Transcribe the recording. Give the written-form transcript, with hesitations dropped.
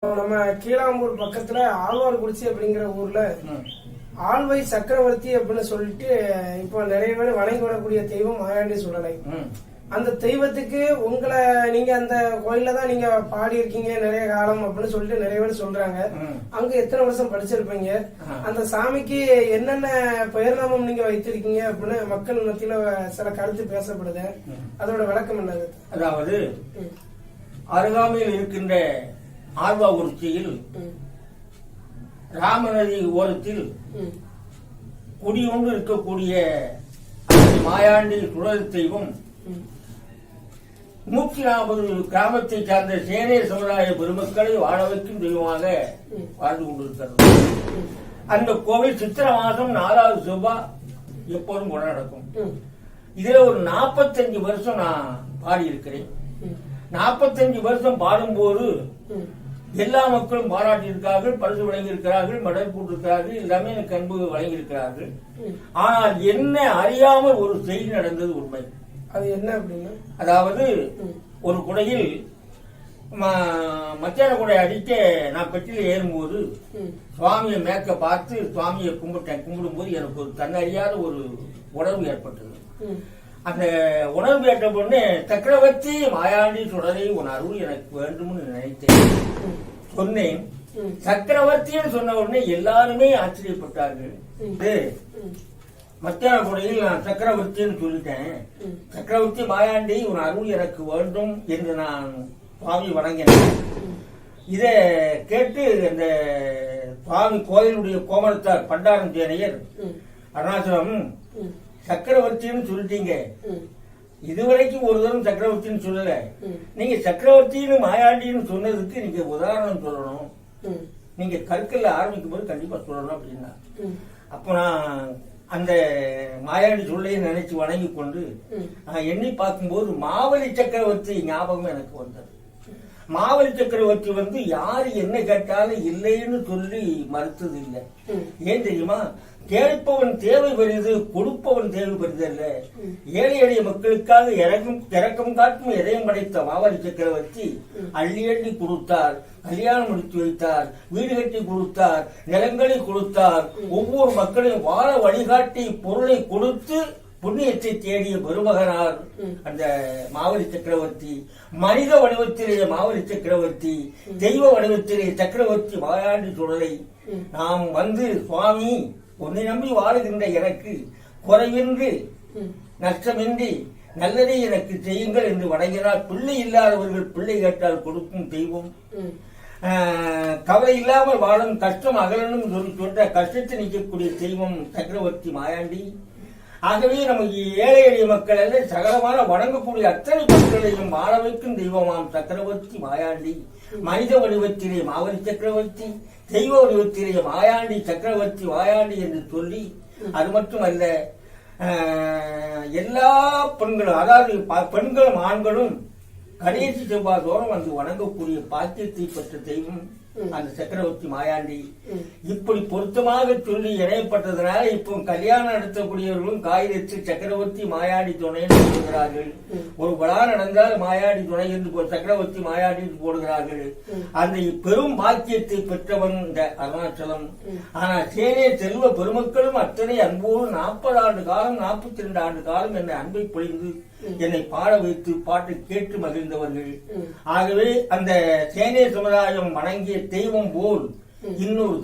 நம்ம கீழாம்பூர் பக்கத்துல ஆழ்வார்குறிச்சி அப்படிங்கிற ஊர்ல ஆழ்வை சக்கரவர்த்தி அப்படின்னு சொல்லிட்டு இப்போ நிறைய பேர் வணங்கி வரக்கூடிய தெய்வம் மாயாண்டி சுடலை. அந்த தெய்வத்துக்கு உங்களை நீங்க அந்த கோயில்ல தான் நீங்க பாடி இருக்கீங்க நிறைய காலம் அப்படின்னு சொல்லிட்டு நிறைய பேர் சொல்றாங்க. அங்க எத்தனை வருஷம் படிச்சிருப்பீங்க, அந்த சாமிக்கு என்னென்ன பெயர் நாமம் நீங்க வைத்திருக்கீங்க அப்படின்னு மக்கள் மத்தியில சில கருத்து பேசப்படுது. அதோட விளக்கம் என்னது? அதாவது அருகாமையில் இருக்கின்ற ஆழ்வார்குறிச்சியில் ராமநதி ஓரத்தில் குடியொன்று இருக்கக்கூடிய மாயாண்டி சுடல் தெய்வம் 140 கிராமத்தை சார்ந்த சேனை சமுதாய பெருமக்களை வாழ வைக்கும் தெய்வமாக வாழ்ந்து கொண்டிருக்கிறது. அந்த கோவில் சித்திரை மாதம் 4வது செவ்வாய் எப்போதும் கொண்டு நடக்கும். இதுல ஒரு 45 வருஷம் நான் பாடியிருக்கிறேன். 45 வருஷம் பாடும்போது எல்லா மக்களும் பாராட்டியிருக்கிறார்கள், பரிசு வழங்கியிருக்கிறார்கள், மெடல் போட்டிருக்கிறார்கள், எல்லாமே எனக்கு அன்பு வழங்கியிருக்கிறார்கள். ஆனால் என்ன அறியாமல் ஒரு செய்தி நடந்தது உண்மை. அது என்ன அப்படின்னா, அதாவது ஒரு குடையில் மத்தியான குடை அடிக்க நான் பெட்டியில ஏறும்போது சுவாமியை மேற்க பார்த்து சுவாமியை கும்பிட்டேன். கும்பிடும் போது எனக்கு ஒரு தன்னறியாத ஒரு உணர்வு ஏற்பட்டது. அந்த உணர்வு ஏற்ற பொண்ணு சக்கரவர்த்தி மாயாண்டி சுடலை உன் அருள் எனக்கு வேண்டும்னு நினைத்தேன், சொன்னேன். சக்கரவர்த்தின்னு சொன்ன உடனே எல்லாருமே ஆச்சரியப்பட்டார்கள். மத்தியான குடையில் நான் சக்கரவர்த்தின்னு சொல்லிட்டேன். சக்கரவர்த்தி மாயாண்டி உன் அருள் எனக்கு வேண்டும் என்று நான் சுவாமி வணங்கினேன். இதை கேட்டு அந்த சுவாமி கோயிலுடைய கோமரத்தார் பண்டாரம் சேனையர் அருணாச்சலம் சக்கரவர்த்தின்னு சொல்லிட்டீங்க, இதுவரைக்கும் ஒரு தரம் சக்கரவர்த்தின்னு சொல்லல, நீங்க சக்கரவர்த்தின்னு மாயாண்டின்னு சொன்னதுக்கு நீங்க உதாரணம் சொல்லணும், நீங்க கற்கல்ல ஆரம்பிக்கும் போது கண்டிப்பா சொல்லணும் அப்படின்னா. அப்ப நான் அந்த மாயாண்டி சொல்லையும் நினைச்சு வணங்கி கொண்டு நான் எண்ணி பார்க்கும்போது மாவலி சக்கரவர்த்தி ஞாபகம் எனக்கு வந்தது. மாவலி சக்கரவர்த்தி யாரு என்ன கேட்டாலும் இல்லைன்னு சொல்லி மறுத்தது இல்லை. ஏன் தெரியுமா? கேட்பவன் தேவை பெரிது, கொடுப்பவன் தேவை பெரிது அல்ல. ஏழை எளிய மக்களுக்காக இறக்கம் காட்டும் இதயம் படைத்த மாவலி சக்கரவர்த்தி அள்ளி அள்ளி கொடுத்தார், கல்யாணம் முடித்து வைத்தார், வீடு கட்டி கொடுத்தார், நிலங்களை கொடுத்தார், ஒவ்வொரு மக்களையும் வாழ வழிகாட்டி பொருளை கொடுத்து புண்ணியத்தை தேடிய பெருமகனார் அந்த மாவலி சக்கரவர்த்தி. மனித வடிவத்திலே மாவலி சக்கரவர்த்தி, தெய்வ வடிவத்திலே சக்கரவர்த்தி மாயாண்டி சுடலை. நாம் சுவாமி உன்னை நம்பி வாழுகின்ற எனக்கு குறைவின்றி நஷ்டமின்றி நல்லதை எனக்கு செய்யுங்கள் என்று வணங்கினார். பிள்ளை இல்லாதவர்கள் பிள்ளை கேட்டால் கொடுக்கும் தெய்வம், கவலை இல்லாமல் வாழும் கஷ்டம் அகலனும் சொல்லி சொல்ற கஷ்டத்தை நீக்கக்கூடிய தெய்வம் சக்கரவர்த்தி மாயாண்டி. ஆகவே நமக்கு ஏழை எளிய மக்கள் அல்ல, சகலமான வணங்கக்கூடிய அத்தனை மக்களையும் வாழ வைக்கும் தெய்வமாம் சக்கரவர்த்தி மாயாண்டி. மனித வடிவத்திலே மாவலி சக்கரவர்த்தி, தெய்வ வடிவத்திலே மாயாண்டி சக்கரவர்த்தி மாயாண்டி என்று சொல்லி, அது மட்டுமல்ல எல்லா பெண்களும், அதாவது பெண்களும் ஆண்களும் கடைசி செவ்வாய் தோறும் வணங்கக்கூடிய பாக்கியத்தை பெற்ற தெய்வம் அந்த சக்கரவர்த்தி மாயாண்டி. இப்படி பொருத்தமாக சொல்லி இணையப்பட்டதுனால இப்போ கல்யாணம் நடத்தக்கூடியவர்களும் காகிதத்து சக்கரவர்த்தி மாயாண்டி துணை என்று போடுகிறார்கள். ஒரு விழா நடந்தால் மாயாண்டி துணை என்று சக்கரவர்த்தி மாயாண்டி போடுகிறார்கள். அந்த பெரும் பாக்கியத்தை பெற்றவன் இந்த அருணாச்சலம். ஆனா சேனே செல்வ பெருமக்களும் அத்தனை அன்போடு 40 ஆண்டு காலம் 42 ஆண்டு காலம் என்னை அன்பை பொழிந்து என்னை பாட வைத்து பாட்டு கேட்டு மகிழ்ந்தவர்கள். ஆகவே அந்த சேனை சமுதாயம் வணங்கிய தெய்வம் போல் இன்னொரு